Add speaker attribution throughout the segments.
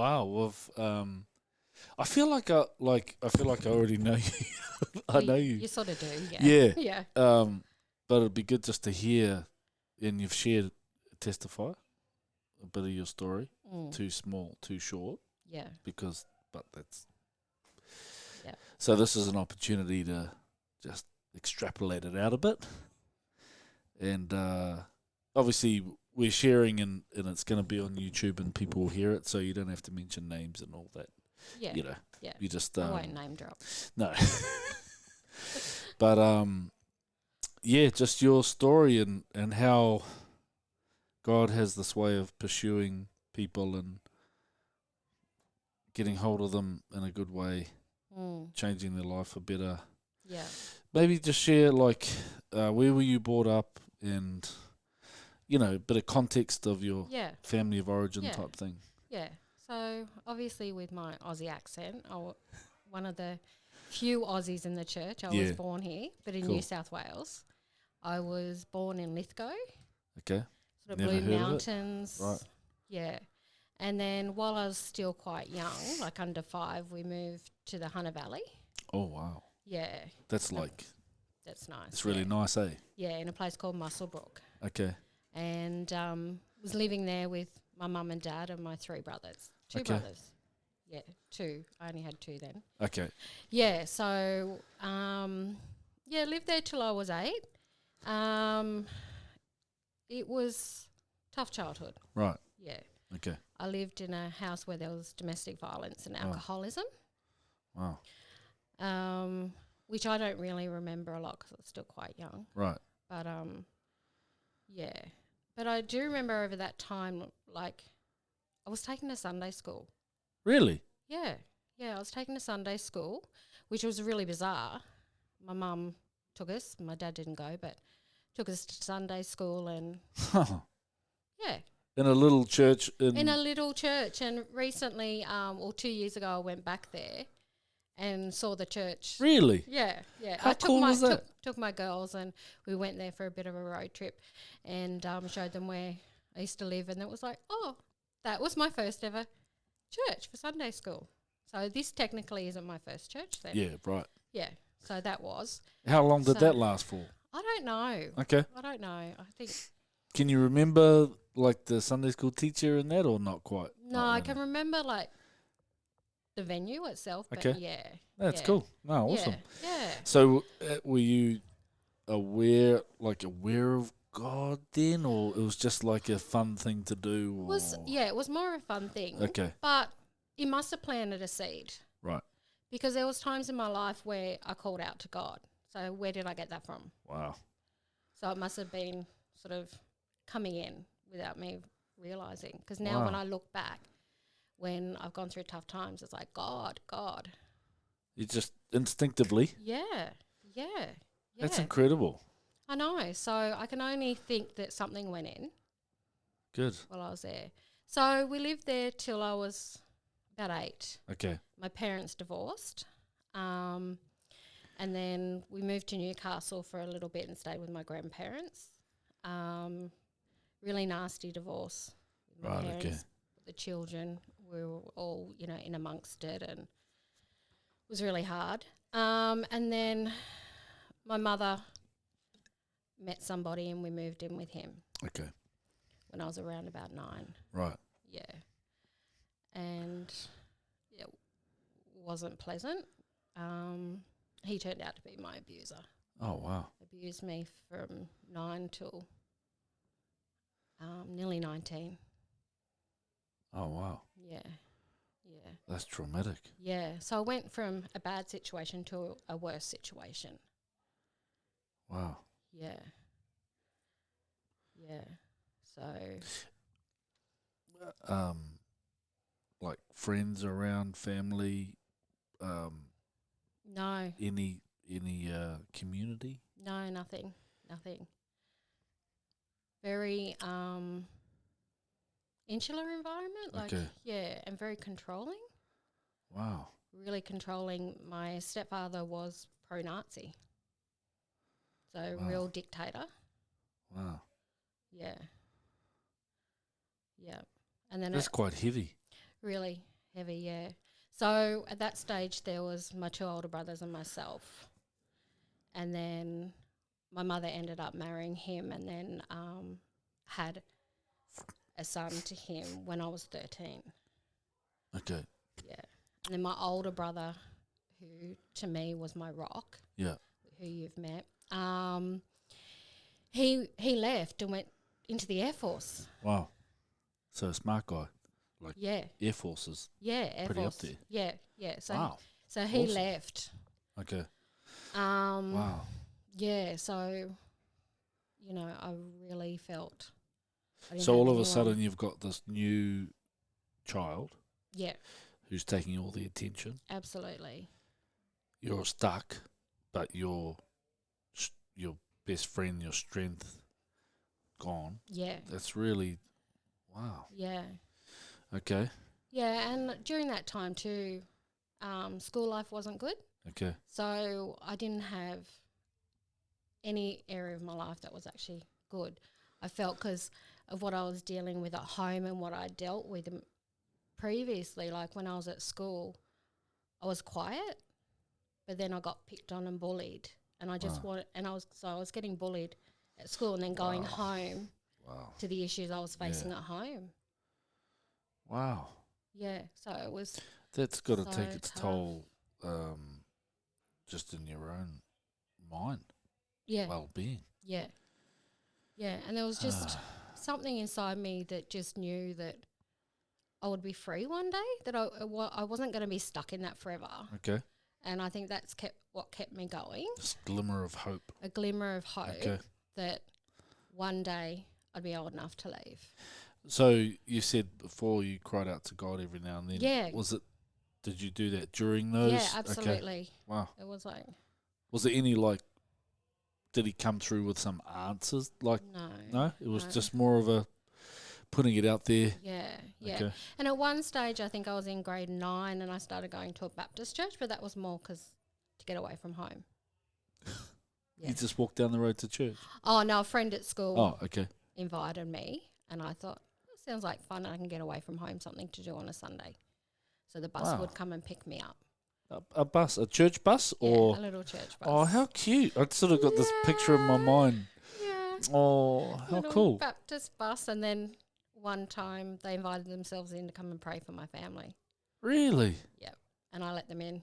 Speaker 1: wow. I feel like I already know you. I
Speaker 2: Well,
Speaker 1: know
Speaker 2: you,
Speaker 1: you.
Speaker 2: you sort of do, yeah.
Speaker 1: Yeah.
Speaker 2: Yeah.
Speaker 1: But it'd be good just to hear, and you've shared, testify a bit of your story.
Speaker 2: Mm.
Speaker 1: Too small, too short,
Speaker 2: Yeah.
Speaker 1: but that's.
Speaker 2: Yeah.
Speaker 1: So this is an opportunity to just extrapolate it out a bit, and obviously we're sharing, and it's going to be on YouTube, and people will hear it, so you don't have to mention names and all that.
Speaker 2: Yeah.
Speaker 1: You know,
Speaker 2: Yeah.
Speaker 1: you just
Speaker 2: I won't name drop.
Speaker 1: no. But yeah, just your story and how God has this way of pursuing people and getting hold of them in a good way, changing their life for better.
Speaker 2: Yeah.
Speaker 1: Maybe just share where were you brought up, and a bit of context of your
Speaker 2: Yeah.
Speaker 1: family of origin
Speaker 2: Yeah.
Speaker 1: type thing.
Speaker 2: Yeah. So obviously with my Aussie accent, one of the few Aussies in the church. I was
Speaker 1: Yeah.
Speaker 2: born here, but in
Speaker 1: Cool.
Speaker 2: New South Wales. I was born in Lithgow,
Speaker 1: Okay.
Speaker 2: sort of
Speaker 1: Never
Speaker 2: Blue
Speaker 1: heard of it.
Speaker 2: Mountains.
Speaker 1: Right.
Speaker 2: Yeah. And then while I was still quite young, like under 5, we moved to the Hunter Valley.
Speaker 1: Oh wow.
Speaker 2: Yeah.
Speaker 1: That's
Speaker 2: No,
Speaker 1: like
Speaker 2: That's nice.
Speaker 1: it's really
Speaker 2: yeah.
Speaker 1: nice, eh?
Speaker 2: Yeah, in a place called Musselbrook.
Speaker 1: Okay.
Speaker 2: And was living there with my mum and dad and my 3 brothers. 2
Speaker 1: Okay.
Speaker 2: brothers. Yeah, 2. I only had 2 then.
Speaker 1: Okay.
Speaker 2: Yeah, so lived there till I was 8. It was tough childhood.
Speaker 1: Right.
Speaker 2: Yeah.
Speaker 1: Okay.
Speaker 2: I lived in a house where there was domestic violence and
Speaker 1: Oh.
Speaker 2: alcoholism,
Speaker 1: Wow.
Speaker 2: which I don't really remember a lot because I was still quite young.
Speaker 1: Right.
Speaker 2: But yeah. But I do remember over that time, like, I was taken to Sunday school.
Speaker 1: Really?
Speaker 2: Yeah. Yeah, I was taken to Sunday school, which was really bizarre. My mum took us. My dad didn't go, but took us to Sunday school and, yeah.
Speaker 1: In a little church
Speaker 2: In a little church. And recently, 2 years ago, I went back there and saw the church.
Speaker 1: Really?
Speaker 2: Yeah, yeah.
Speaker 1: How cool was that?
Speaker 2: Took my girls and we went there for a bit of a road trip and showed them where I used to live, and it was like, oh, that was my first ever church for Sunday school. So this technically isn't my first church then.
Speaker 1: Yeah, right.
Speaker 2: Yeah, so that was.
Speaker 1: How long did
Speaker 2: So-
Speaker 1: that last for?
Speaker 2: I don't know.
Speaker 1: Okay.
Speaker 2: I don't know. I think,
Speaker 1: Can you remember like the Sunday school teacher and that, or not quite?
Speaker 2: no,
Speaker 1: Not
Speaker 2: I
Speaker 1: really?
Speaker 2: can remember like the venue itself, but
Speaker 1: Okay.
Speaker 2: yeah.
Speaker 1: That's
Speaker 2: yeah,
Speaker 1: cool. No, awesome.
Speaker 2: Yeah.
Speaker 1: So were you aware of God then, or it was just like a fun thing to do? Or?
Speaker 2: It was more a fun thing.
Speaker 1: Okay.
Speaker 2: But it must have planted a seed.
Speaker 1: Right.
Speaker 2: Because there was times in my life where I called out to God. So where did I get that from?
Speaker 1: Wow.
Speaker 2: So it must have been sort of coming in without me realising. Because now when
Speaker 1: Wow.
Speaker 2: I look back, when I've gone through tough times, it's like, God.
Speaker 1: You just instinctively.
Speaker 2: Yeah.
Speaker 1: That's incredible.
Speaker 2: I know. So I can only think that something went in
Speaker 1: Good.
Speaker 2: while I was there. So we lived there till I was about 8.
Speaker 1: Okay.
Speaker 2: My parents divorced. And then we moved to Newcastle for a little bit and stayed with my grandparents. Really nasty divorce with my
Speaker 1: Right,
Speaker 2: parents.
Speaker 1: okay.
Speaker 2: The children, we were all, in amongst it, and it was really hard. And then my mother met somebody and we moved in with him
Speaker 1: Okay.
Speaker 2: when I was around about 9.
Speaker 1: Right.
Speaker 2: Yeah. And it wasn't pleasant. He turned out to be my abuser.
Speaker 1: Oh wow.
Speaker 2: Abused me from 9 till nearly 19.
Speaker 1: Oh wow.
Speaker 2: Yeah.
Speaker 1: That's traumatic.
Speaker 2: Yeah. So I went from a bad situation to a worse situation.
Speaker 1: Wow.
Speaker 2: Yeah. So
Speaker 1: Like friends around, family,
Speaker 2: no,
Speaker 1: any community?
Speaker 2: no, nothing. Very insular environment, like
Speaker 1: Okay.
Speaker 2: yeah, and very controlling.
Speaker 1: Wow.
Speaker 2: Really controlling. My stepfather was pro-Nazi, so
Speaker 1: Wow.
Speaker 2: real dictator.
Speaker 1: Wow.
Speaker 2: Yeah. And then
Speaker 1: That's quite heavy.
Speaker 2: really, heavy, yeah. So at that stage, there was my 2 older brothers and myself. And then my mother ended up marrying him and then had a son to him when I was 13.
Speaker 1: Okay.
Speaker 2: Yeah. And then my older brother, who to me was my rock,
Speaker 1: Yeah.
Speaker 2: who you've met, he left and went into the Air Force.
Speaker 1: Wow. So a smart guy. Like
Speaker 2: Yeah.
Speaker 1: Air Force is
Speaker 2: Air
Speaker 1: pretty
Speaker 2: Force.
Speaker 1: up there.
Speaker 2: Yeah, yeah. So
Speaker 1: Wow.
Speaker 2: so he
Speaker 1: Awesome.
Speaker 2: left.
Speaker 1: Okay.
Speaker 2: Wow.
Speaker 1: Wow.
Speaker 2: Yeah, so I really felt I didn't
Speaker 1: So
Speaker 2: have
Speaker 1: all of a
Speaker 2: anyone.
Speaker 1: sudden you've got this new child
Speaker 2: Yeah,
Speaker 1: who's taking all the attention.
Speaker 2: absolutely.
Speaker 1: You're stuck, but your best friend, your strength, gone.
Speaker 2: Yeah.
Speaker 1: That's really wow.
Speaker 2: Yeah.
Speaker 1: Okay.
Speaker 2: Yeah, and during that time too, school life wasn't good.
Speaker 1: Okay.
Speaker 2: So I didn't have any area of my life that was actually good. I felt because of what I was dealing with at home and what I dealt with previously, like when I was at school, I was quiet, but then I got picked on and bullied. And I just wanted, and I was getting bullied at school and then going home to the issues I was facing at home.
Speaker 1: Wow.
Speaker 2: Yeah, so it was
Speaker 1: That's got to
Speaker 2: so
Speaker 1: take its
Speaker 2: tough.
Speaker 1: toll, just in your own mind,
Speaker 2: Yeah,
Speaker 1: well-being.
Speaker 2: yeah, yeah. And there was just something inside me that just knew that I would be free one day, that I wasn't going to be stuck in that forever.
Speaker 1: Okay.
Speaker 2: And I think that's what kept me going.
Speaker 1: This glimmer of hope.
Speaker 2: A glimmer of hope
Speaker 1: Okay.
Speaker 2: that one day I'd be old enough to leave.
Speaker 1: So you said before you cried out to God every now and then.
Speaker 2: Yeah.
Speaker 1: Did you do that during those?
Speaker 2: Yeah, absolutely.
Speaker 1: Okay. Wow.
Speaker 2: It was like,
Speaker 1: Was there any did he come through with some answers? No? It was just more of a putting it out there.
Speaker 2: Yeah, yeah.
Speaker 1: Okay.
Speaker 2: And at one stage, I think I was in grade 9 and I started going to a Baptist church, but that was more to get away from home. Yeah.
Speaker 1: You just walked down the road to church?
Speaker 2: Oh, no, a friend at school
Speaker 1: okay.
Speaker 2: invited me and I thought, that sounds like fun. I can get away from home, something to do on a Sunday. So the bus would come and pick me up.
Speaker 1: A bus, a church bus? Or
Speaker 2: a little church bus.
Speaker 1: Oh, how cute. I've sort of got this picture in my mind.
Speaker 2: Yeah.
Speaker 1: Oh, how
Speaker 2: little
Speaker 1: cool.
Speaker 2: Baptist bus. And then one time they invited themselves in to come and pray for my family.
Speaker 1: Really?
Speaker 2: Yep. And I let them in.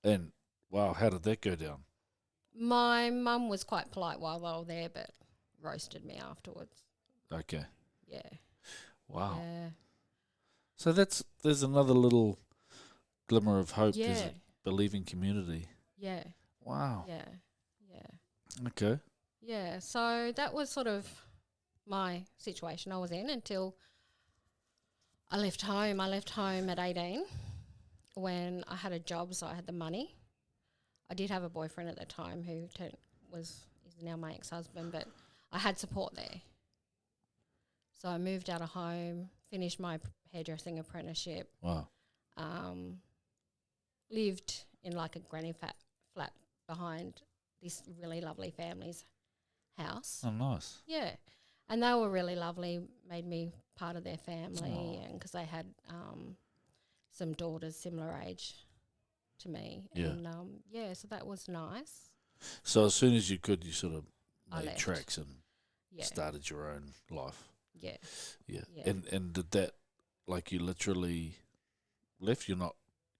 Speaker 1: And, wow, how did that go down?
Speaker 2: My mum was quite polite while they were there, but roasted me afterwards.
Speaker 1: Okay.
Speaker 2: Yeah.
Speaker 1: Wow.
Speaker 2: Yeah.
Speaker 1: So there's another little glimmer of hope.
Speaker 2: Yeah.
Speaker 1: There's a believing community.
Speaker 2: Yeah.
Speaker 1: Wow.
Speaker 2: Yeah. Yeah.
Speaker 1: Okay.
Speaker 2: Yeah. So that was sort of my situation I was in until I left home. I left home at 18 when I had a job, so I had the money. I did have a boyfriend at the time who is now my ex-husband, but I had support there. So I moved out of home, finished my hairdressing apprenticeship.
Speaker 1: Wow.
Speaker 2: Lived in like a granny flat behind this really lovely family's house.
Speaker 1: Oh, nice.
Speaker 2: Yeah. And they were really lovely, made me part of their family, and because they had some daughters similar age to me.
Speaker 1: Yeah.
Speaker 2: And so that was nice.
Speaker 1: So as soon as you could, you sort of
Speaker 2: I
Speaker 1: made
Speaker 2: left.
Speaker 1: tracks and
Speaker 2: Yeah.
Speaker 1: started your own life.
Speaker 2: Yeah.
Speaker 1: Yeah.
Speaker 2: Yeah.
Speaker 1: And did that, you literally left? Are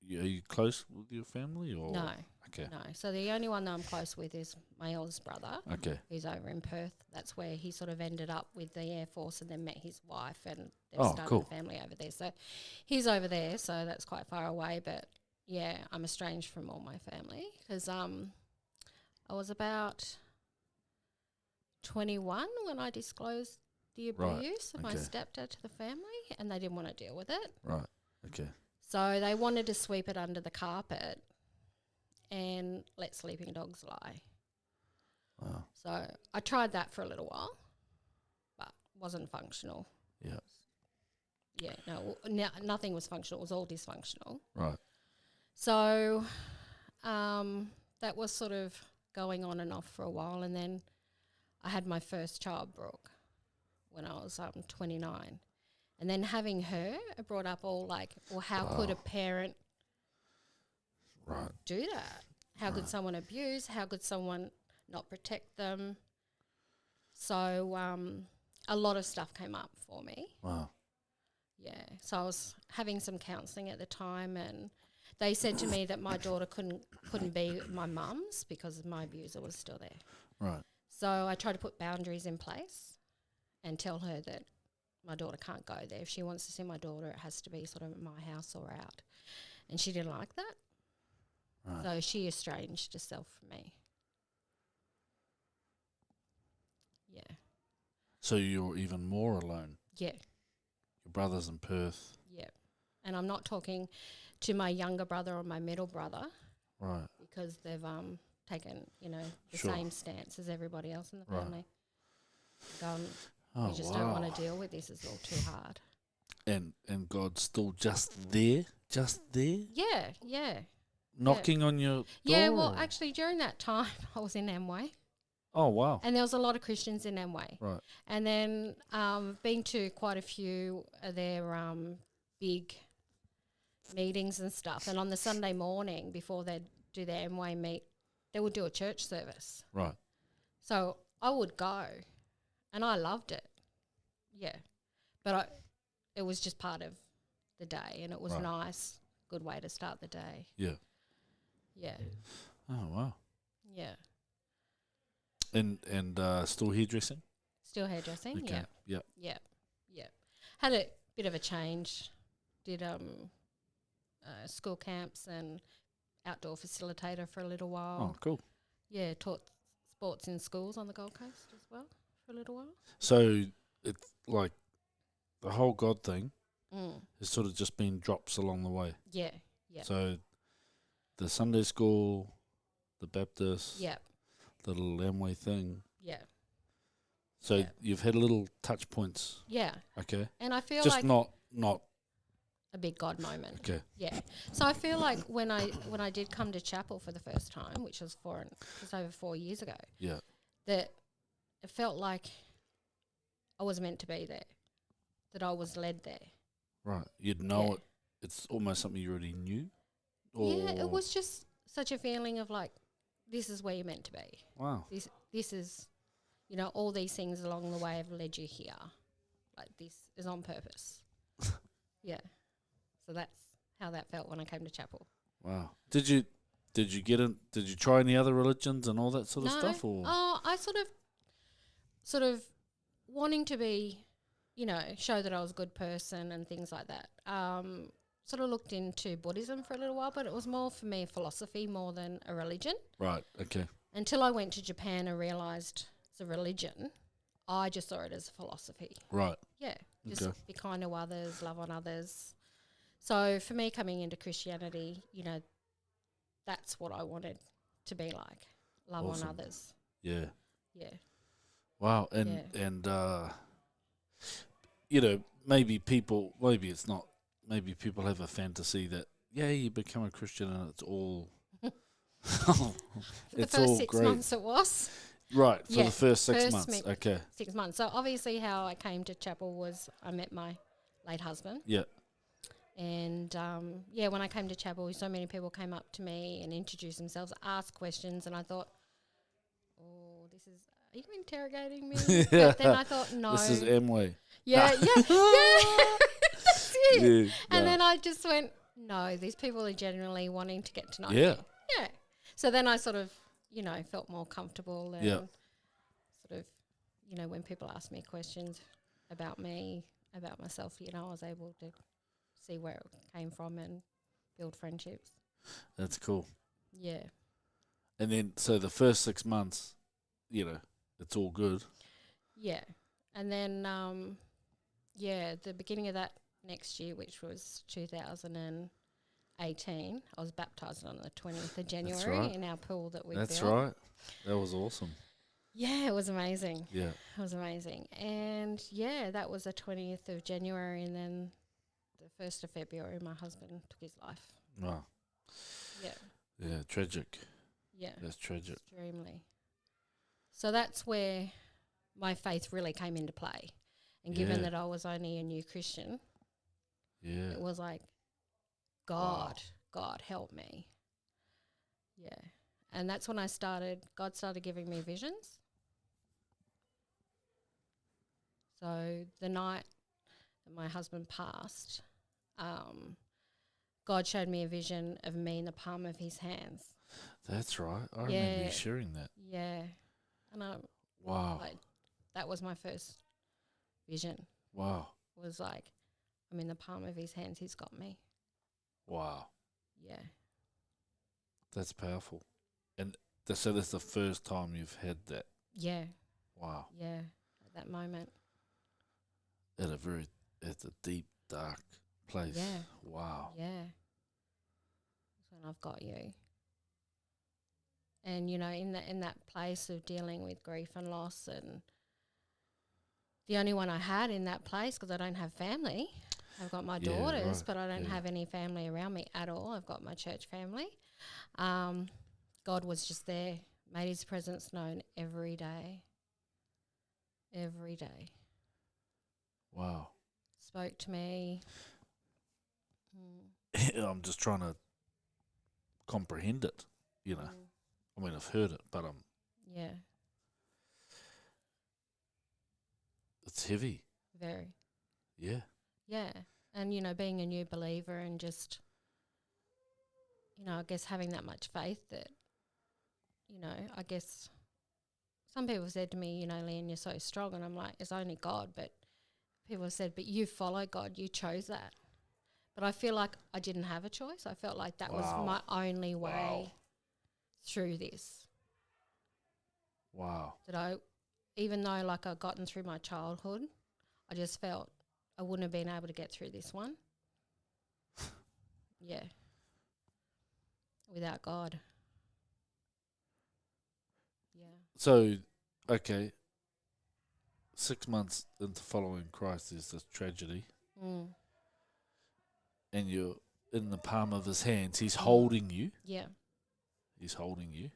Speaker 1: you close with your family or?
Speaker 2: No.
Speaker 1: Okay.
Speaker 2: No. So the only one that I'm close with is my eldest brother.
Speaker 1: Okay.
Speaker 2: Who's over in Perth. That's where he sort of ended up with the Air Force and then met his wife and they've started
Speaker 1: cool.
Speaker 2: a family over there. So he's over there, so that's quite far away. But, yeah, I'm estranged from all my family because I was about 21 when I disclosed the abuse of my stepdad to the family and they didn't want to deal with it.
Speaker 1: Right. Okay.
Speaker 2: So they wanted to sweep it under the carpet and let sleeping dogs lie.
Speaker 1: Wow.
Speaker 2: So I tried that for a little while, but wasn't functional.
Speaker 1: Yeah.
Speaker 2: Yeah, nothing was functional. It was all dysfunctional.
Speaker 1: Right.
Speaker 2: So that was sort of going on and off for a while, and then I had my first child, Brooke, when I was 29. And then having her, it brought up all like, well, how could a parent do that? How could someone abuse? How could someone not protect them? So a lot of stuff came up for me.
Speaker 1: Wow.
Speaker 2: Yeah. So I was having some counselling at the time, and they said to me that my daughter couldn't be my mum's because my abuser was still there.
Speaker 1: Right.
Speaker 2: So I tried to put boundaries in place and tell her that my daughter can't go there. If she wants to see my daughter, it has to be sort of at my house or out. And she didn't like that.
Speaker 1: Right.
Speaker 2: So she estranged herself from me. Yeah.
Speaker 1: So you're even more alone.
Speaker 2: Yeah.
Speaker 1: Your brother's in Perth.
Speaker 2: Yeah. And I'm not talking to my younger brother or my middle brother.
Speaker 1: Right.
Speaker 2: Because they've taken, the
Speaker 1: Sure.
Speaker 2: same stance as everybody else in the
Speaker 1: Right.
Speaker 2: family. Gone,
Speaker 1: Oh,
Speaker 2: we just
Speaker 1: wow.
Speaker 2: don't want to deal with this. It's all too hard.
Speaker 1: And God's still just there? Just there?
Speaker 2: Yeah, yeah.
Speaker 1: Knocking on your door?
Speaker 2: Yeah, well, actually, during that time, I was in Amway.
Speaker 1: Oh, wow.
Speaker 2: And there was a lot of Christians in Amway.
Speaker 1: Right.
Speaker 2: And then been to quite a few of their big meetings and stuff. And on the Sunday morning, before they'd do their Amway meet, they would do a church service.
Speaker 1: Right.
Speaker 2: So I would go, and I loved it. Yeah. But it was just part of the day, and it was nice, good way to start the day.
Speaker 1: Yeah.
Speaker 2: Yeah.
Speaker 1: Oh, wow.
Speaker 2: Yeah.
Speaker 1: And still hairdressing?
Speaker 2: Still hairdressing,
Speaker 1: Okay.
Speaker 2: yeah.
Speaker 1: Yeah.
Speaker 2: Yeah. Had a bit of a change. Did school camps and outdoor facilitator for a little while.
Speaker 1: Oh, cool.
Speaker 2: Yeah, taught sports in schools on the Gold Coast as well for a little while.
Speaker 1: So it's like the whole God thing
Speaker 2: Mm.
Speaker 1: has sort of just been drops along the way.
Speaker 2: Yeah, yeah.
Speaker 1: So the Sunday school, the Baptist,
Speaker 2: Yeah,
Speaker 1: the little Amway thing.
Speaker 2: yeah,
Speaker 1: So
Speaker 2: Yeah.
Speaker 1: you've had little touch points.
Speaker 2: yeah.
Speaker 1: Okay.
Speaker 2: And I feel
Speaker 1: Just
Speaker 2: like
Speaker 1: not
Speaker 2: a big God moment.
Speaker 1: okay.
Speaker 2: Yeah. So I feel like when I did come to chapel for the first time, which was just over 4 years ago,
Speaker 1: Yeah.
Speaker 2: that it felt like I was meant to be there, that I was led there.
Speaker 1: Right. You'd know
Speaker 2: Yeah.
Speaker 1: it. It's almost something you already knew. Or
Speaker 2: Yeah, it was just such a feeling of like, this is where you're meant to be.
Speaker 1: wow.
Speaker 2: This is, all these things along the way have led you here. Like this is on purpose. Yeah. So that's how that felt when I came to chapel.
Speaker 1: Wow. Did you get in? Did you try any other religions and all that sort of
Speaker 2: No.
Speaker 1: stuff? Or
Speaker 2: Oh, I sort of wanting to be, show that I was a good person and things like that. Sort of looked into Buddhism for a little while, but it was more for me a philosophy more than a religion.
Speaker 1: right? Okay.
Speaker 2: Until I went to Japan and realised it's a religion, I just saw it as a philosophy.
Speaker 1: Right.
Speaker 2: Yeah, just
Speaker 1: Okay.
Speaker 2: be kind to others, love on others. So for me coming into Christianity, that's what I wanted to be like, love
Speaker 1: Awesome.
Speaker 2: on others.
Speaker 1: Yeah.
Speaker 2: Yeah.
Speaker 1: Wow. And maybe it's not. Maybe people have a fantasy that you become a Christian and it's all.
Speaker 2: For
Speaker 1: it's
Speaker 2: the first
Speaker 1: all
Speaker 2: 6
Speaker 1: great.
Speaker 2: months it was.
Speaker 1: Right, for
Speaker 2: Yeah,
Speaker 1: the first 6
Speaker 2: first
Speaker 1: months.
Speaker 2: mi-
Speaker 1: Okay.
Speaker 2: 6 months. So obviously how I came to chapel was I met my late husband.
Speaker 1: Yeah.
Speaker 2: And, when I came to chapel, so many people came up to me and introduced themselves, asked questions, and I thought, are you interrogating me? But then I thought, no.
Speaker 1: This is Amway.
Speaker 2: Yeah. That's it.
Speaker 1: Yeah,
Speaker 2: And
Speaker 1: no.
Speaker 2: then I just went, no, these people are genuinely wanting to get to know
Speaker 1: Yeah.
Speaker 2: me. Yeah. So then I sort of, felt more comfortable and
Speaker 1: Yeah.
Speaker 2: sort of, when people ask me questions about me, about myself, I was able to see where it came from and build friendships.
Speaker 1: That's cool.
Speaker 2: Yeah.
Speaker 1: And then, so the first 6 months, it's all good.
Speaker 2: Yeah. And then, the beginning of that next year, which was 2018, I was baptised on the 20th of January
Speaker 1: right.
Speaker 2: in our pool that we
Speaker 1: That's
Speaker 2: built.
Speaker 1: right. That was awesome.
Speaker 2: Yeah, it was amazing.
Speaker 1: Yeah.
Speaker 2: It was amazing. And, that was the 20th of January, and then the 1st of February, my husband took his life.
Speaker 1: Wow.
Speaker 2: Yeah.
Speaker 1: Yeah, tragic.
Speaker 2: Yeah.
Speaker 1: That's tragic.
Speaker 2: Extremely. So that's where my faith really came into play And given
Speaker 1: Yeah.
Speaker 2: that I was only a new Christian,
Speaker 1: Yeah.
Speaker 2: it was like,
Speaker 1: Wow.
Speaker 2: God help me. Yeah. And that's when God started giving me visions. So the night that my husband passed, God showed me a vision of me in the palm of his hands.
Speaker 1: That's right. I remember you sharing that.
Speaker 2: Yeah. And
Speaker 1: Wow.
Speaker 2: that was my first vision.
Speaker 1: Wow.
Speaker 2: Was like, I'm in the palm of his hands. He's got me.
Speaker 1: Wow.
Speaker 2: Yeah.
Speaker 1: That's powerful. And so that's the first time you've had that.
Speaker 2: Yeah.
Speaker 1: Wow.
Speaker 2: Yeah. At that moment.
Speaker 1: At a deep, dark place.
Speaker 2: Yeah.
Speaker 1: Wow.
Speaker 2: Yeah. That's when I've got you. And, you know, in that place of dealing with grief and loss, and the only one I had in that place, because I don't have family. I've got my daughters, but I don't have any family around me at all. I've got my church family. God was just there, made his presence known every day. Every day.
Speaker 1: Wow.
Speaker 2: Spoke to me.
Speaker 1: I'm just trying to comprehend it, you know. I mean, I've heard it, but
Speaker 2: Yeah.
Speaker 1: it's heavy.
Speaker 2: Very.
Speaker 1: Yeah.
Speaker 2: Yeah. And, you know, being a new believer and just, you know, I guess having that much faith that, you know, I guess some people have said to me, you know, Leanne, you're so strong. And I'm like, it's only God. But people have said, but you follow God. You chose that. But I feel like I didn't have a choice. I felt like that was my only way through this.
Speaker 1: Wow.
Speaker 2: That even though like I'd gotten through my childhood, I just felt I wouldn't have been able to get through this one. Yeah. Without God. Yeah.
Speaker 1: So, okay, 6 months into following Christ, there's this tragedy, and you're in the palm of his hands. He's holding you.
Speaker 2: Yeah.
Speaker 1: He's holding you,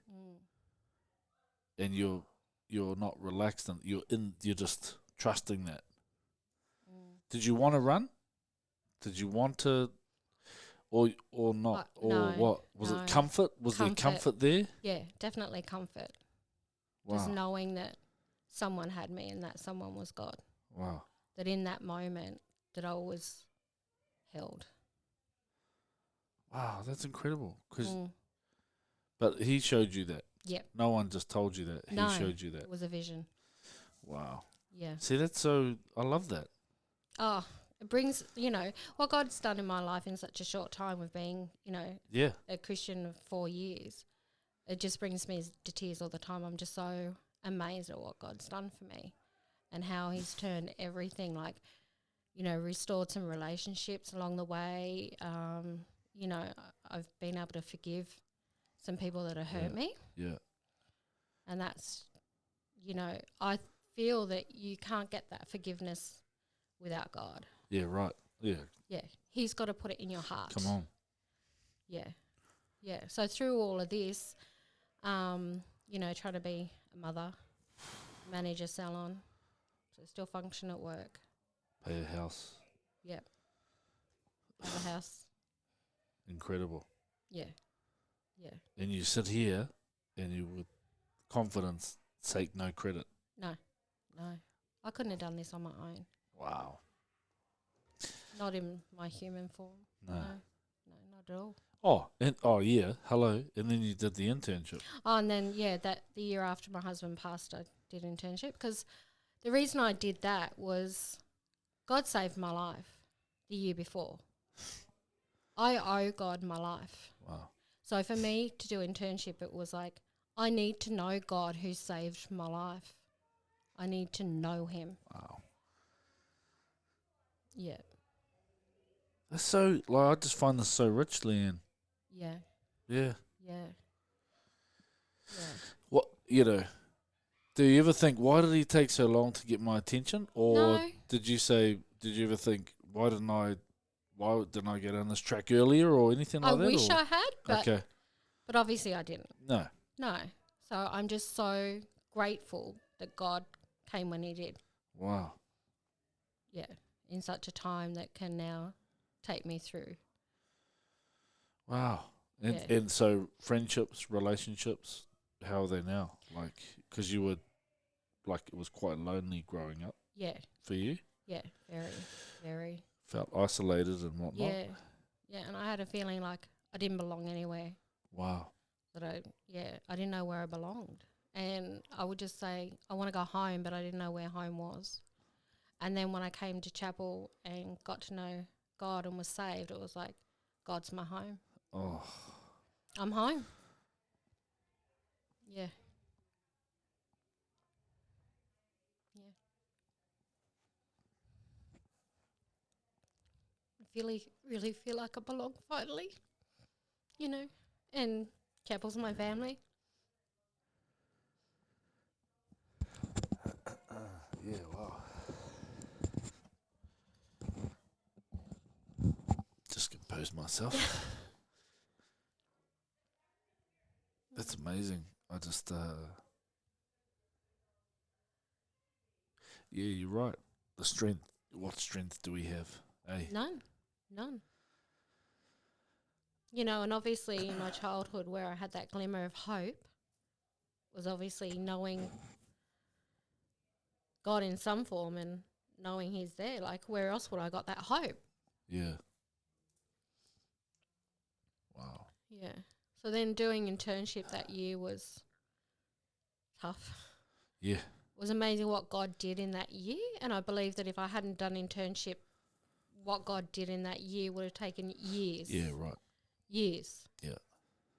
Speaker 1: and you're not relaxed, and you're just trusting that. Did you want to run? Did you want to, or not, or
Speaker 2: no,
Speaker 1: what? Was it comfort? Was there comfort there?
Speaker 2: Yeah, definitely comfort.
Speaker 1: Wow.
Speaker 2: Just knowing that someone had me and that someone was God.
Speaker 1: Wow.
Speaker 2: That in that moment that I was held.
Speaker 1: Wow, that's incredible. But he showed you that.
Speaker 2: Yep.
Speaker 1: No one just told you that. He showed you that.
Speaker 2: It was a vision.
Speaker 1: Wow.
Speaker 2: Yeah.
Speaker 1: See, I love that.
Speaker 2: Oh, it brings, you know, what God's done in my life in such a short time of being, you know, a Christian of 4 years. It just brings me to tears all the time. I'm just so amazed at what God's done for me and how he's turned everything, like, you know, restored some relationships along the way. You know, I've been able to forgive some people that have hurt me.
Speaker 1: Yeah.
Speaker 2: And that's, you know, I feel that you can't get that forgiveness without God.
Speaker 1: Yeah, right. Yeah.
Speaker 2: Yeah. He's got to put it in your heart.
Speaker 1: Come on.
Speaker 2: Yeah. Yeah. So through all of this, you know, trying to be a mother, manage a salon, so still function at work.
Speaker 1: Pay a house.
Speaker 2: Yep. Have a house.
Speaker 1: Incredible.
Speaker 2: Yeah. Yeah.
Speaker 1: And you sit here and you with confidence take no credit.
Speaker 2: No. I couldn't have done this on my own.
Speaker 1: Wow.
Speaker 2: Not in my human form.
Speaker 1: No.
Speaker 2: No, not at all.
Speaker 1: Yeah. Hello. And then you did the internship.
Speaker 2: Oh, and then, that the year after my husband passed, I did internship because the reason I did that was God saved my life the year before. I owe God my life.
Speaker 1: Wow.
Speaker 2: So for me to do internship, it was like, I need to know God who saved my life. I need to know him.
Speaker 1: Wow.
Speaker 2: Yeah.
Speaker 1: That's so, I just find this so rich, Leanne.
Speaker 2: Yeah.
Speaker 1: Yeah.
Speaker 2: Yeah. Yeah.
Speaker 1: What, do you ever think, why did he take so long to get my attention? Or
Speaker 2: No.
Speaker 1: did you ever think, why didn't I get on this track earlier or anything like that?
Speaker 2: I wish I had,
Speaker 1: but
Speaker 2: but obviously I didn't.
Speaker 1: No.
Speaker 2: So I'm just so grateful that God came when he did.
Speaker 1: Wow.
Speaker 2: in such a time that can now take me through.
Speaker 1: Wow. And
Speaker 2: Yeah.
Speaker 1: and so friendships, relationships, how are they now? Like, because you were, like, it was quite lonely growing up
Speaker 2: Yeah,
Speaker 1: for you.
Speaker 2: yeah, very, very.
Speaker 1: Felt isolated and whatnot.
Speaker 2: Yeah, yeah, and I had a feeling like I didn't belong anywhere.
Speaker 1: Wow.
Speaker 2: That I didn't know where I belonged. And I would just say, I want to go home, but I didn't know where home was. And then when I came to chapel and got to know God and was saved, it was like, God's my home.
Speaker 1: Oh.
Speaker 2: I'm home. Yeah. Yeah. I really feel like I belong finally, you know. And chapel's my family.
Speaker 1: Yeah, wow. Just compose myself. That's amazing. I just, yeah, you're right. The strength. What strength do we have? Eh?
Speaker 2: None. You know, and obviously in my childhood where I had that glimmer of hope was obviously knowing God in some form and knowing He's there. Like, where else would I got that hope?
Speaker 1: Yeah. Wow.
Speaker 2: Yeah. So then doing internship that year was tough.
Speaker 1: Yeah.
Speaker 2: It was amazing what God did in that year. And I believe that if I hadn't done internship, what God did in that year would have taken years.
Speaker 1: Yeah, right.
Speaker 2: Years.
Speaker 1: Yeah.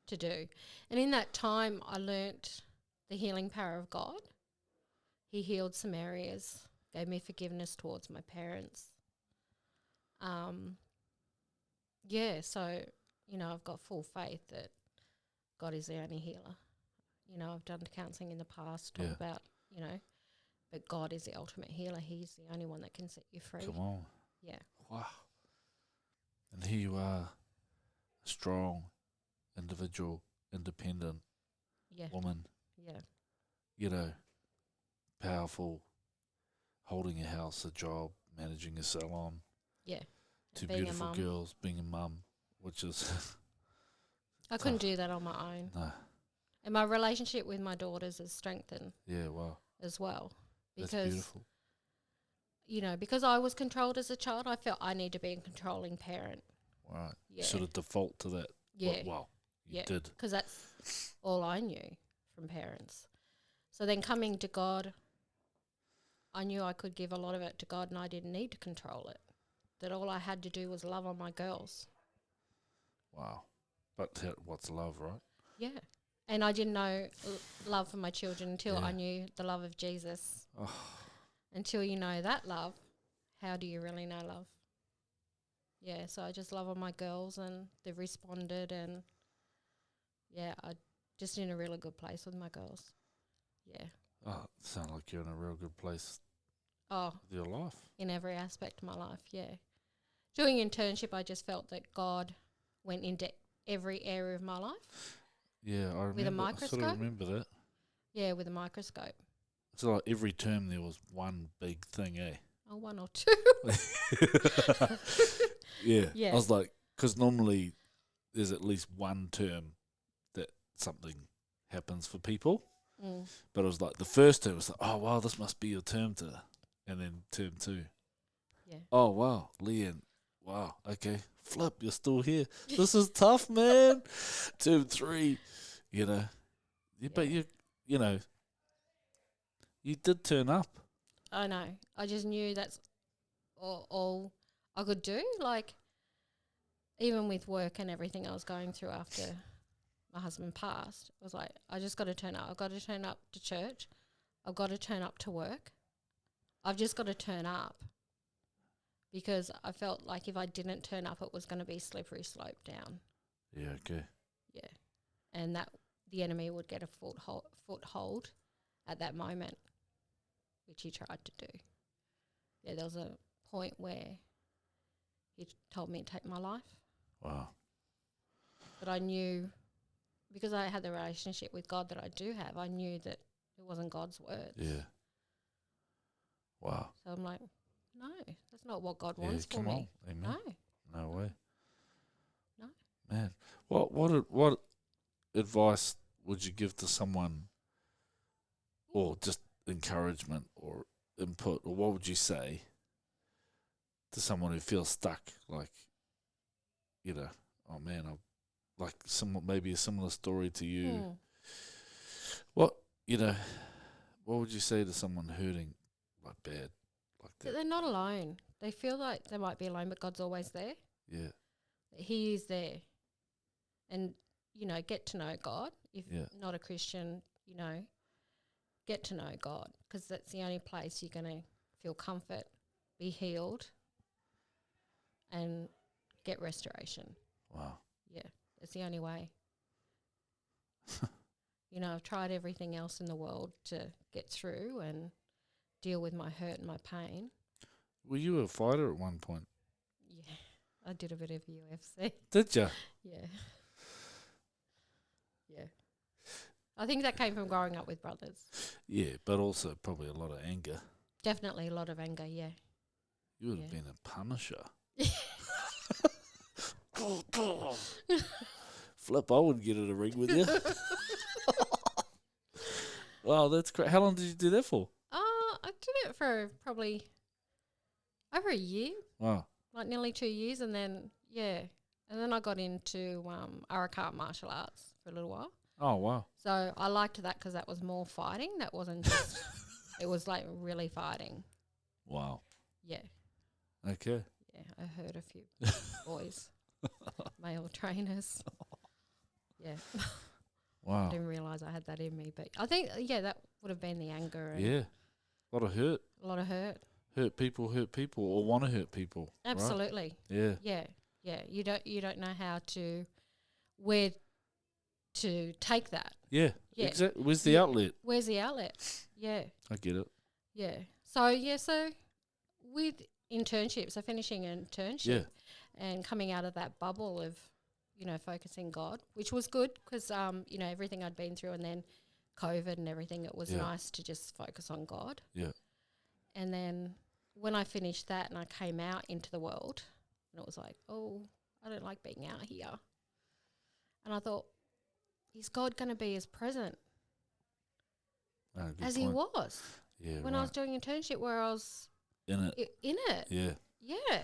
Speaker 2: To do. And in that time, I learnt the healing power of God. He healed some areas, gave me forgiveness towards my parents. So, you know, I've got full faith that God is the only healer. You know, I've done counselling in the past, talk about, you know, but God is the ultimate healer. He's the only one that can set you free.
Speaker 1: Come on.
Speaker 2: Yeah.
Speaker 1: Wow. And here you are, a strong, individual, independent woman.
Speaker 2: Yeah.
Speaker 1: You know, powerful, holding a house, a job, managing a salon.
Speaker 2: Yeah.
Speaker 1: Two
Speaker 2: being
Speaker 1: beautiful girls, being a mum, which is
Speaker 2: I couldn't do that on my own.
Speaker 1: No.
Speaker 2: And my relationship with my daughters has strengthened.
Speaker 1: Yeah, wow.
Speaker 2: As well. Because,
Speaker 1: that's beautiful.
Speaker 2: You know, because I was controlled as a child, I felt I need to be a controlling parent.
Speaker 1: Right.
Speaker 2: Yeah.
Speaker 1: Sort of default to that.
Speaker 2: Yeah.
Speaker 1: Well, you did.
Speaker 2: Because that's all I knew from parents. So then coming to God, I knew I could give a lot of it to God and I didn't need to control it. That all I had to do was love on my girls.
Speaker 1: Wow. But what's love, right?
Speaker 2: Yeah. And I didn't know love for my children until I knew the love of Jesus.
Speaker 1: Oh.
Speaker 2: Until you know that love, how do you really know love? Yeah, so I just love on my girls and they've responded and, I just in a really good place with my girls. Yeah.
Speaker 1: Oh, it sounds like you're in a real good place
Speaker 2: with
Speaker 1: your life.
Speaker 2: In every aspect of my life, yeah. Doing internship, I just felt that God went into every area of my life.
Speaker 1: Yeah, I remember.
Speaker 2: With a microscope?
Speaker 1: I sort of remember that.
Speaker 2: Yeah, with a microscope.
Speaker 1: So like every term there was one big thing, eh?
Speaker 2: Oh, one or two.
Speaker 1: Yeah. I was like, because normally there's at least one term that something happens for people.
Speaker 2: Mm.
Speaker 1: But it was like the first term was like, oh, wow, this must be your term to. And then term 2.
Speaker 2: Yeah.
Speaker 1: Oh, wow, Leanne. Wow, okay. Flip, you're still here. This is tough, man. Term 3, you know. Yeah. But you know, you did turn up.
Speaker 2: I know. I just knew that's all I could do. Like, even with work and everything I was going through after my husband passed, it was like, I just got to turn up. I've got to turn up to church. I've got to turn up to work. I've just got to turn up. Because I felt like if I didn't turn up, it was going to be slippery slope down.
Speaker 1: Yeah, okay.
Speaker 2: Yeah. And that the enemy would get a foothold at that moment, which he tried to do. Yeah, there was a point where he told me to take my life.
Speaker 1: Wow.
Speaker 2: But I knew, because I had the relationship with God that I do have, I knew that it wasn't God's words.
Speaker 1: Yeah. Wow.
Speaker 2: So I'm like, No, that's not what God
Speaker 1: Yeah,
Speaker 2: wants for
Speaker 1: come
Speaker 2: me.
Speaker 1: on. Amen.
Speaker 2: No,
Speaker 1: No way.
Speaker 2: no.
Speaker 1: Man, what advice would you give to someone, or just encouragement or input, or what would you say to someone who feels stuck? Like, oh man, like maybe a similar story to you. What what would you say to someone hurting like bad like
Speaker 2: That
Speaker 1: that?
Speaker 2: they're not alone. They feel like they might be alone, but God's always there.
Speaker 1: Yeah,
Speaker 2: He is there. And, get to know God. If not a Christian, get to know God, because that's the only place you're going to feel comfort, be healed, and get restoration.
Speaker 1: wow.
Speaker 2: Yeah, it's the only way. I've tried everything else in the world to get through and deal with my hurt and my pain.
Speaker 1: Were you a fighter at one point?
Speaker 2: Yeah, I did a bit of UFC.
Speaker 1: Did you?
Speaker 2: Yeah. Yeah. I think that came from growing up with brothers.
Speaker 1: Yeah, but also probably a lot of anger.
Speaker 2: Definitely a lot of anger, yeah.
Speaker 1: You would have been a punisher. Flip, I wouldn't get in a ring with you. Wow, that's great. How long did you do that for?
Speaker 2: I did it for probably over a year.
Speaker 1: Wow.
Speaker 2: Like nearly 2 years, and then, And then I got into Arakat martial arts for a little while.
Speaker 1: Oh, wow.
Speaker 2: So I liked that because that was more fighting. That wasn't just, it was like really fighting.
Speaker 1: Wow.
Speaker 2: Yeah.
Speaker 1: Okay.
Speaker 2: Yeah, I heard a few boys, male trainers. Yeah.
Speaker 1: Wow.
Speaker 2: I didn't realise I had that in me. But I think, that would have been the anger. And
Speaker 1: Yeah. A lot of hurt.
Speaker 2: A lot of hurt.
Speaker 1: Hurt people, or want to hurt people.
Speaker 2: Absolutely.
Speaker 1: Right? Yeah.
Speaker 2: Yeah. Yeah. You don't know where to take that.
Speaker 1: Yeah.
Speaker 2: Yeah.
Speaker 1: Exactly. Where's the outlet?
Speaker 2: Where's the outlet? Yeah.
Speaker 1: I get it.
Speaker 2: Yeah. So with internships, so finishing an internship and coming out of that bubble of, focusing God, which was good because, everything I'd been through, and then COVID and everything, it was nice to just focus on God.
Speaker 1: Yeah.
Speaker 2: And then when I finished that and I came out into the world, and it was like, oh, I don't like being out here. And I thought, is God going to be as present as he was?
Speaker 1: Yeah.
Speaker 2: When I was doing internship where I was
Speaker 1: in it. Yeah.
Speaker 2: Yeah.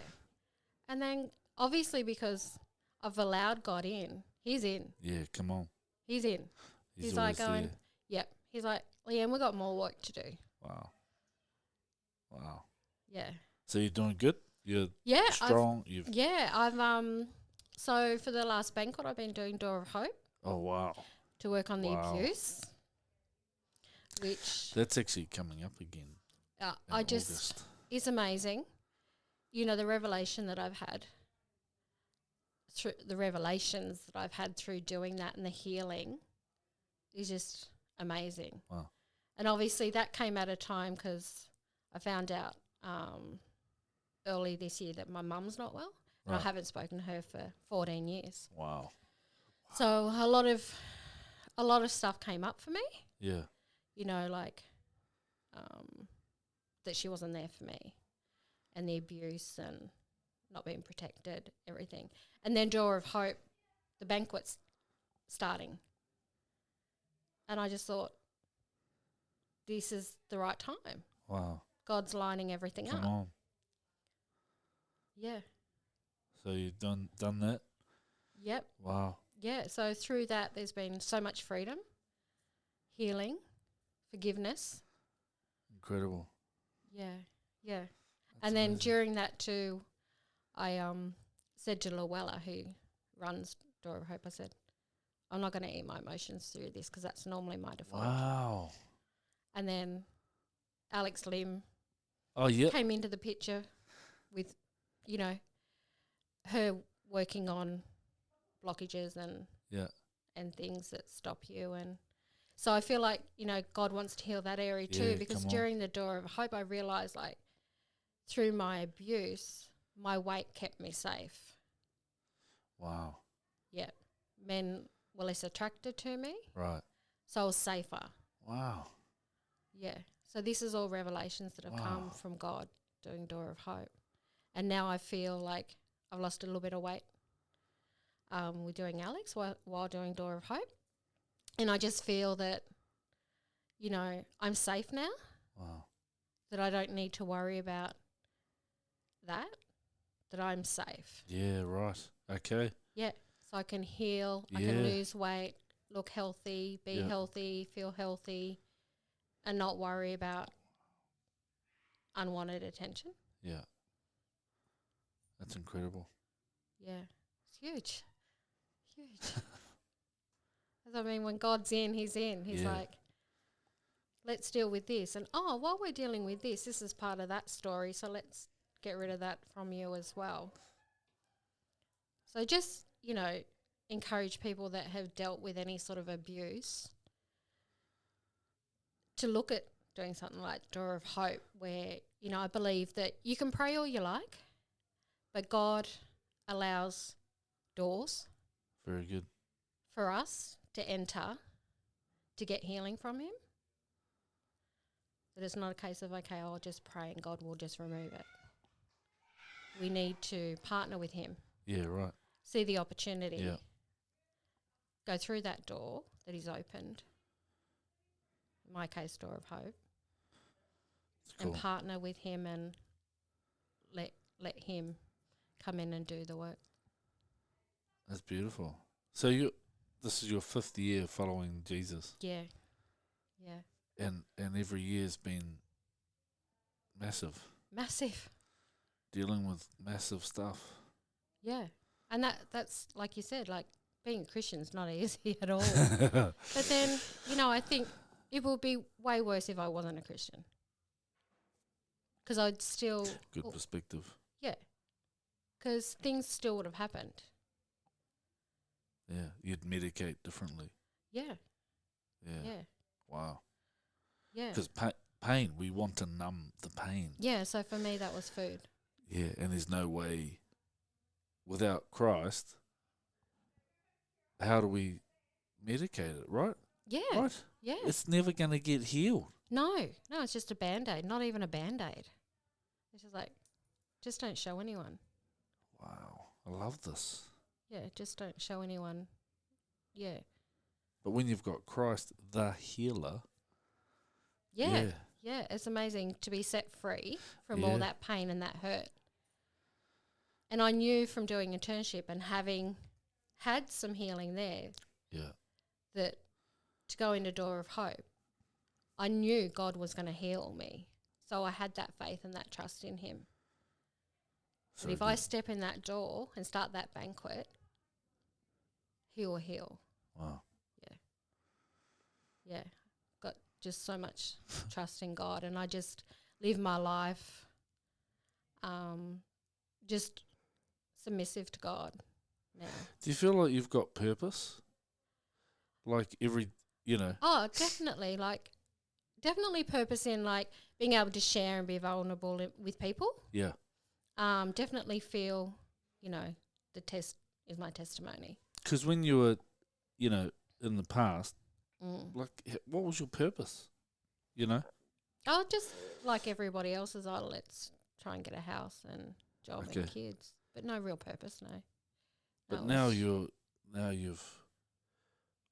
Speaker 2: And then obviously because I've allowed God in, he's in.
Speaker 1: Yeah, come on.
Speaker 2: He's in. He's like going,
Speaker 1: there.
Speaker 2: Yep. He's like, Leanne, we've got more work to do.
Speaker 1: Wow.
Speaker 2: Yeah.
Speaker 1: So you're doing good? You're strong?
Speaker 2: I've so for the last banquet I've been doing Door of Hope.
Speaker 1: Oh, wow.
Speaker 2: To work on the abuse. Which
Speaker 1: that's actually coming up again. August.
Speaker 2: It's amazing. The revelation that I've had through the revelations that I've had through doing that, and the healing is just amazing.
Speaker 1: Wow.
Speaker 2: And obviously that came at a time because I found out early this year that my mum's not well. And I haven't spoken to her for 14 years.
Speaker 1: Wow.
Speaker 2: So a lot of stuff came up for me.
Speaker 1: Yeah.
Speaker 2: Like that she wasn't there for me, and the abuse and not being protected, everything. And then Door of Hope, the banquet's starting. And I just thought, this is the right time.
Speaker 1: Wow.
Speaker 2: God's lining everything up.
Speaker 1: Come on.
Speaker 2: Yeah.
Speaker 1: So you've done that?
Speaker 2: Yep.
Speaker 1: Wow.
Speaker 2: Yeah, so through that there's been so much freedom, healing, forgiveness.
Speaker 1: Incredible.
Speaker 2: Yeah.
Speaker 1: That's
Speaker 2: and then
Speaker 1: amazing.
Speaker 2: during that too, I said to Luella, who runs Door of Hope, I said, I'm not going to eat my emotions through this because that's normally my default.
Speaker 1: Wow.
Speaker 2: And then Alex Lim came into the picture with, her working on blockages and things that stop you. And so I feel like, God wants to heal that area too, because during the Door of Hope, I realised through my abuse, my weight kept me safe.
Speaker 1: Wow.
Speaker 2: Yeah. Men were less attracted to me.
Speaker 1: Right.
Speaker 2: So I was safer.
Speaker 1: Wow.
Speaker 2: Yeah. So this is all revelations that have come from God. doing Door of Hope. And now I feel like I've lost a little bit of weight. We're doing Alex while doing Door of Hope. And I just feel that, you know, I'm safe now.
Speaker 1: Wow.
Speaker 2: That I don't need to worry about that I'm safe.
Speaker 1: Yeah, right. Okay.
Speaker 2: Yeah. So I can heal, I
Speaker 1: Yeah.
Speaker 2: can lose weight, look healthy, be
Speaker 1: Yeah.
Speaker 2: healthy, feel healthy, and not worry about unwanted attention.
Speaker 1: Yeah. That's incredible.
Speaker 2: Yeah. It's huge. Huge. 'Cause I mean, when God's in, he's in. He's
Speaker 1: Yeah.
Speaker 2: like, let's deal with this. And, while we're dealing with this is part of that story, so let's get rid of that from you as well. So just, you know, encourage people that have dealt with any sort of abuse to look at doing something like Door of Hope, where, you know, I believe that you can pray all you like, but God allows doors
Speaker 1: Very good.
Speaker 2: for us to enter to get healing from him. That it's not a case of, okay, I'll just pray and God will just remove it. We need to partner with him.
Speaker 1: Yeah, right.
Speaker 2: See the opportunity.
Speaker 1: Yeah.
Speaker 2: Go through that door that he's opened. In my case, Door of Hope.
Speaker 1: It's cool.
Speaker 2: And partner with him and let him come in and do the work.
Speaker 1: That's beautiful. So this is your 5th year following Jesus.
Speaker 2: Yeah. Yeah.
Speaker 1: And every year's been massive.
Speaker 2: Massive.
Speaker 1: Dealing with massive stuff.
Speaker 2: Yeah. And that's like you said, like being a Christian's not easy at all. But then, you know, I think it would be way worse if I wasn't a Christian. Because I'd still...
Speaker 1: Good perspective.
Speaker 2: Yeah. Because things still would have happened.
Speaker 1: Yeah, you'd medicate differently.
Speaker 2: Yeah.
Speaker 1: Yeah.
Speaker 2: Yeah.
Speaker 1: Wow.
Speaker 2: Yeah.
Speaker 1: Because pain, we want to numb the pain.
Speaker 2: Yeah, so for me that was food.
Speaker 1: Yeah, and there's no way without Christ, how do we medicate it, right?
Speaker 2: Yeah.
Speaker 1: Right?
Speaker 2: Yeah.
Speaker 1: It's never going to get healed.
Speaker 2: No, it's just a Band-Aid, not even a Band-Aid. It's just like, just don't show anyone.
Speaker 1: Wow, I love this.
Speaker 2: Yeah, just don't show anyone. Yeah.
Speaker 1: But when you've got Christ, the healer.
Speaker 2: Yeah. Yeah, it's amazing to be set free from all that pain and that hurt. And I knew from doing internship and having had some healing there that to go into Door of Hope, I knew God was going to heal me. So I had that faith and that trust in him.
Speaker 1: So
Speaker 2: But if I step in that door and start that banquet, he will heal.
Speaker 1: Wow.
Speaker 2: Yeah. Got just so much trust in God. And I just live my life just submissive to God now.
Speaker 1: Do you feel like you've got purpose? Like every,
Speaker 2: Oh, definitely. Like, definitely purpose in, like, being able to share and be vulnerable with people.
Speaker 1: Yeah.
Speaker 2: Definitely feel, the test is my testimony.
Speaker 1: Because when you were, in the past, like, what was your purpose?
Speaker 2: Oh, just like everybody else's, let's try and get a house and job and kids. But no real purpose, no.
Speaker 1: But now you've,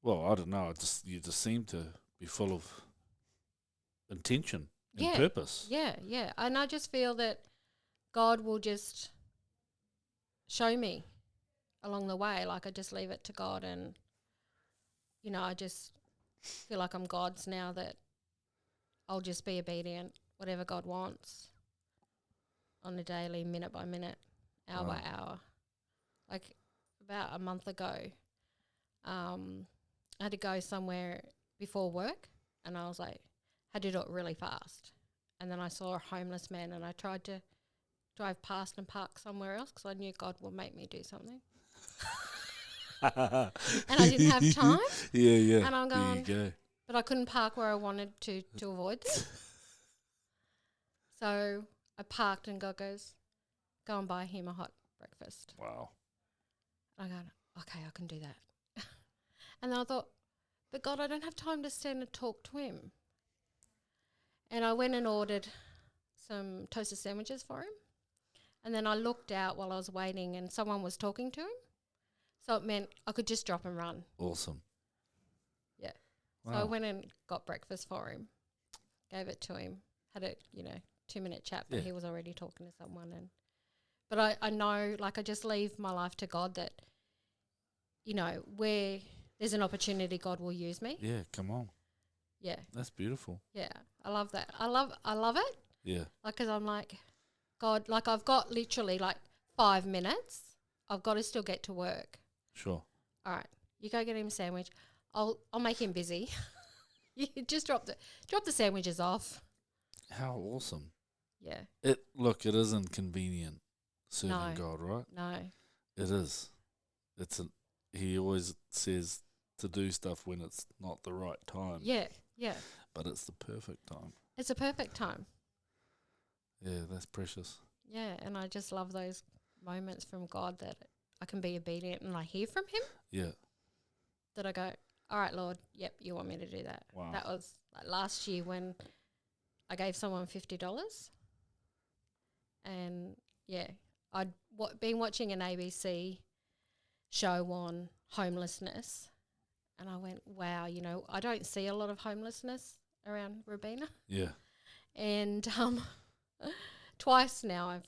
Speaker 1: well, I don't know, you just seem to be full of intention and purpose.
Speaker 2: Yeah. And I just feel that God will just show me along the way. Like, I just leave it to God and, I just feel like I'm God's now, that I'll just be obedient, whatever God wants on a daily, minute by minute, hour by hour. Like, about a month ago, I had to go somewhere before work, and I was like, had to do it really fast. And then I saw a homeless man, and I tried to drive past and park somewhere else because I knew God would make me do something. And I didn't have time.
Speaker 1: Yeah.
Speaker 2: And I'm going,
Speaker 1: there you go.
Speaker 2: but I couldn't park where I wanted to avoid this. So I parked, and God goes, go and buy him a hot breakfast.
Speaker 1: Wow.
Speaker 2: I go, okay, I can do that. And then I thought, but God, I don't have time to stand and talk to him. And I went and ordered some toasted sandwiches for him. And then I looked out while I was waiting and someone was talking to him. So it meant I could just drop and run.
Speaker 1: Awesome.
Speaker 2: Yeah.
Speaker 1: Wow.
Speaker 2: So I went and got breakfast for him, gave it to him, had a, 2-minute chat, but
Speaker 1: Yeah.
Speaker 2: he was already talking to someone. But I know, like, I just leave my life to God that, where there's an opportunity, God will use me.
Speaker 1: Yeah, come on.
Speaker 2: Yeah.
Speaker 1: That's beautiful.
Speaker 2: Yeah. I love that. I love it.
Speaker 1: Yeah.
Speaker 2: Like, 'cause I'm like, God, like, I've got literally like 5 minutes. I've got to still get to work.
Speaker 1: Sure.
Speaker 2: All right, you go get him a sandwich. I'll make him busy. You just drop the sandwiches off.
Speaker 1: How awesome.
Speaker 2: Yeah.
Speaker 1: It is inconvenient serving God, right?
Speaker 2: No.
Speaker 1: It is. He always says to do stuff when it's not the right time.
Speaker 2: Yeah. Yeah.
Speaker 1: But it's the perfect time.
Speaker 2: It's a perfect time.
Speaker 1: Yeah, that's precious.
Speaker 2: Yeah, and I just love those moments from God that I can be obedient and I hear from him.
Speaker 1: Yeah.
Speaker 2: That I go, all right, Lord, yep, you want me to do that.
Speaker 1: Wow.
Speaker 2: That was like last year when I gave someone $50. And, yeah, I'd been watching an ABC show on homelessness. And I went, wow, I don't see a lot of homelessness around Robina.
Speaker 1: Yeah.
Speaker 2: And twice now I've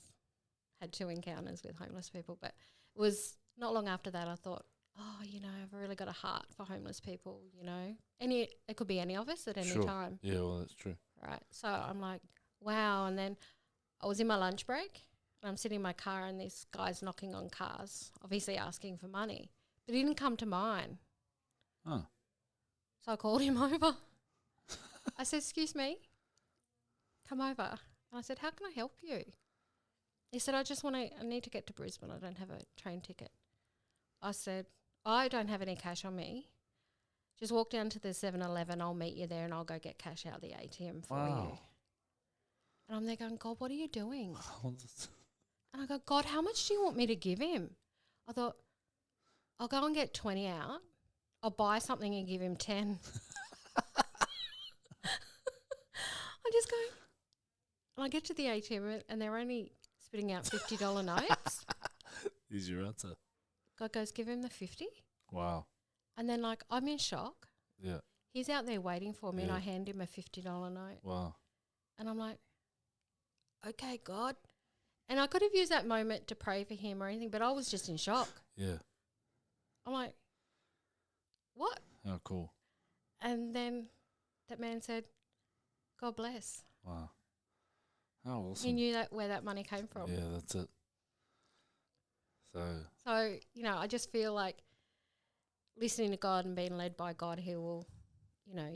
Speaker 2: had 2 encounters with homeless people. But it was not long after that I thought, I've really got a heart for homeless people, it could be any of us at any
Speaker 1: Sure.
Speaker 2: time.
Speaker 1: Yeah, well, that's true.
Speaker 2: Right. So I'm like, wow. And then I was in my lunch break and I'm sitting in my car and this guy's knocking on cars, obviously asking for money, but he didn't come to mine.
Speaker 1: Oh.
Speaker 2: So I called him over. I said, excuse me, come over. And I said, how can I help you? He said, I need to get to Brisbane. I don't have a train ticket. I said, I don't have any cash on me. Just walk down to the 7-Eleven. I'll meet you there and I'll go get cash out of the ATM for you. And I'm there going, God, what are you doing? And I go, God, how much do you want me to give him? I thought, I'll go and get 20 out. I'll buy something and give him 10. I just go, and I get to the ATM and they're only spitting out $50 notes.
Speaker 1: Here's your answer.
Speaker 2: God goes, give him the 50.
Speaker 1: Wow.
Speaker 2: And then, like, I'm in shock.
Speaker 1: Yeah.
Speaker 2: He's out there waiting for me and
Speaker 1: Yeah.
Speaker 2: I hand him a $50 note.
Speaker 1: Wow.
Speaker 2: And I'm like, okay, God. And I could have used that moment to pray for him or anything, but I was just in shock.
Speaker 1: Yeah.
Speaker 2: I'm like, what?
Speaker 1: How cool.
Speaker 2: And then that man said, God bless.
Speaker 1: Wow. How awesome.
Speaker 2: He knew where that money came from.
Speaker 1: Yeah, that's it. So,
Speaker 2: I just feel like listening to God and being led by God, he will,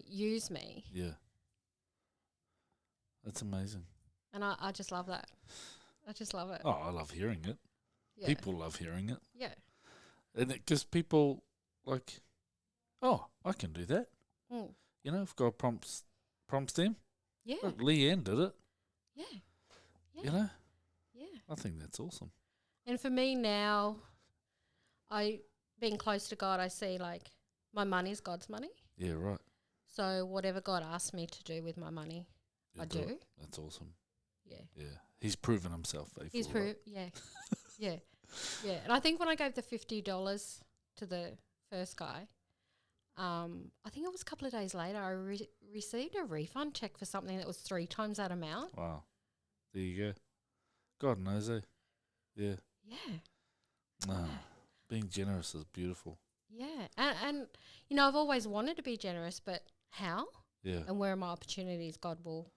Speaker 2: use me.
Speaker 1: yeah. That's amazing.
Speaker 2: And I just love that. I just love it.
Speaker 1: Oh, I love hearing it.
Speaker 2: Yeah.
Speaker 1: People love hearing it.
Speaker 2: Yeah.
Speaker 1: And it gives people like, oh, I can do that.
Speaker 2: Mm.
Speaker 1: If God prompts them.
Speaker 2: Yeah.
Speaker 1: Look, Leanne did it.
Speaker 2: Yeah. Yeah.
Speaker 1: Yeah.
Speaker 2: Yeah.
Speaker 1: I think that's awesome.
Speaker 2: And for me now, being close to God, I see like my money's God's money.
Speaker 1: Yeah, right.
Speaker 2: So whatever God asks me to do with my money, I do.
Speaker 1: It. That's awesome.
Speaker 2: Yeah.
Speaker 1: Yeah. He's proven himself faithful.
Speaker 2: He's proved, yeah. Yeah. Yeah. And I think when I gave the $50 to the first guy, I think it was a couple of days later, I received a refund check for something that was 3 times that amount.
Speaker 1: Wow. There you go. God knows, eh? Yeah.
Speaker 2: Yeah.
Speaker 1: Ah, being generous is beautiful.
Speaker 2: Yeah. And I've always wanted to be generous, but how?
Speaker 1: Yeah.
Speaker 2: And where are my opportunities? God will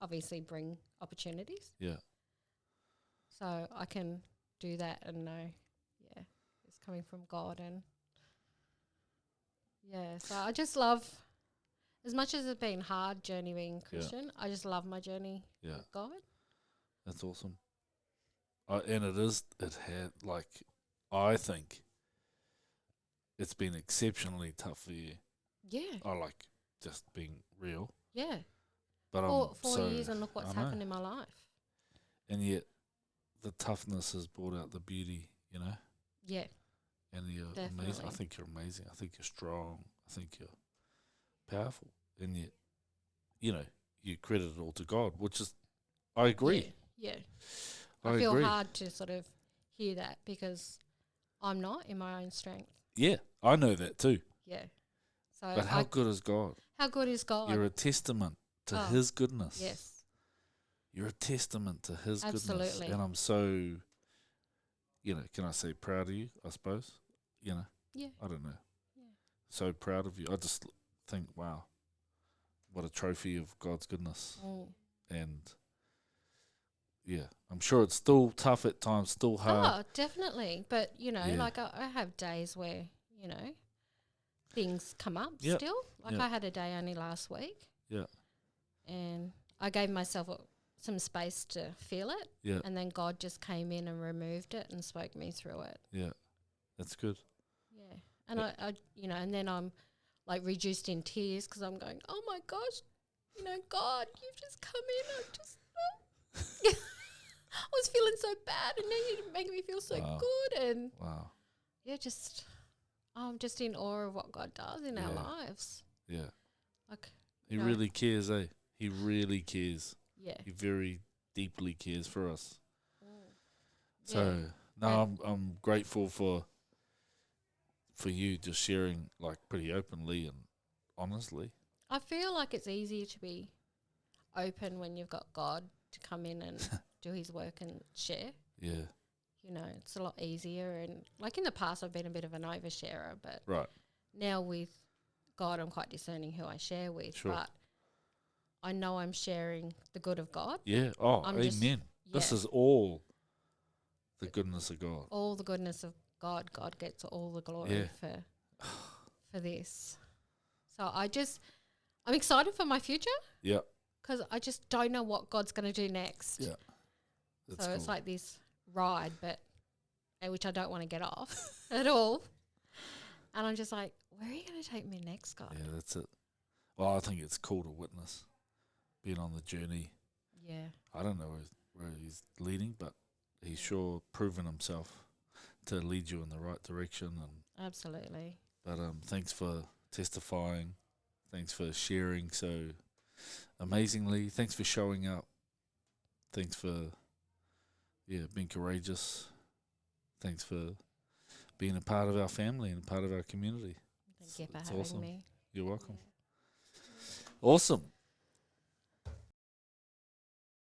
Speaker 2: obviously bring opportunities.
Speaker 1: Yeah.
Speaker 2: So I can do that and know, yeah, it's coming from God. And, yeah, so I just love, as much as it's been hard journey being Christian, I just love my journey with God.
Speaker 1: That's awesome. And I think it's been exceptionally tough for you.
Speaker 2: Yeah.
Speaker 1: I like just being real.
Speaker 2: Yeah.
Speaker 1: But
Speaker 2: 4 years and look what's happened in my life.
Speaker 1: And yet the toughness has brought out the beauty,
Speaker 2: Yeah.
Speaker 1: And you're
Speaker 2: Definitely.
Speaker 1: amazing. I think you're amazing. I think you're strong. I think you're powerful. And yet, you credit it all to God, which is I agree.
Speaker 2: Yeah.
Speaker 1: I
Speaker 2: I feel
Speaker 1: agree.
Speaker 2: hard to sort of hear that because I'm not in my own strength.
Speaker 1: Yeah, I know that too.
Speaker 2: Yeah. So
Speaker 1: But how good is God?
Speaker 2: how good is God?
Speaker 1: You're a testament to
Speaker 2: Oh,
Speaker 1: His goodness.
Speaker 2: yes.
Speaker 1: You're a testament to His goodness.
Speaker 2: Absolutely.
Speaker 1: And I'm so, can I say proud of you, I suppose?
Speaker 2: Yeah.
Speaker 1: I don't know.
Speaker 2: Yeah.
Speaker 1: So proud of you. I just think, wow, what a trophy of God's goodness. And yeah, I'm sure it's still tough at times, still hard.
Speaker 2: Oh, definitely. But,
Speaker 1: Yeah.
Speaker 2: like I have days where, things come up
Speaker 1: Yep.
Speaker 2: still. Like
Speaker 1: Yep.
Speaker 2: I had a day only last week.
Speaker 1: Yeah.
Speaker 2: And I gave myself some space to feel it.
Speaker 1: Yeah.
Speaker 2: And then God just came in and removed it and spoke me through it.
Speaker 1: Yeah. That's good.
Speaker 2: Yeah. And I and then I'm like reduced in tears because I'm going, oh my gosh, God, you've just come in. I just, I was feeling so bad and now you're making me feel so good. And
Speaker 1: wow.
Speaker 2: yeah, I'm just in awe of what God does in our
Speaker 1: Yeah.
Speaker 2: lives.
Speaker 1: Yeah.
Speaker 2: Like
Speaker 1: He really cares, eh? He really cares.
Speaker 2: Yeah.
Speaker 1: He very deeply cares for us.
Speaker 2: Yeah.
Speaker 1: So no, I'm grateful for you just sharing like pretty openly and honestly.
Speaker 2: I feel like it's easier to be open when you've got God to come in and do His work and share.
Speaker 1: Yeah.
Speaker 2: It's a lot easier. And like in the past, I've been a bit of an oversharer, but
Speaker 1: Right.
Speaker 2: now with God, I'm quite discerning who I share with.
Speaker 1: Sure.
Speaker 2: But I know I'm sharing the good of God.
Speaker 1: Yeah. Oh,
Speaker 2: I'm
Speaker 1: amen. This is all the goodness of God.
Speaker 2: All the goodness of God. God gets all the glory for this. So I'm excited for my future.
Speaker 1: Yeah.
Speaker 2: Because I just don't know what God's going to do next.
Speaker 1: Yeah. That's
Speaker 2: so
Speaker 1: cool.
Speaker 2: it's like this ride, which I don't want to get off at all. And I'm just like, where are you going to take me next, God?
Speaker 1: Yeah, that's it. Well, I think it's cool to witness being on the journey.
Speaker 2: Yeah.
Speaker 1: I don't know where He's leading, but He's sure proven Himself to lead you in the right direction. And
Speaker 2: absolutely.
Speaker 1: But thanks for testifying. Thanks for sharing so amazingly. Thanks for showing up. Thanks for being courageous. Thanks for being a part of our family and a part of our community.
Speaker 2: Thank you for having me.
Speaker 1: You're welcome. Yeah. Awesome.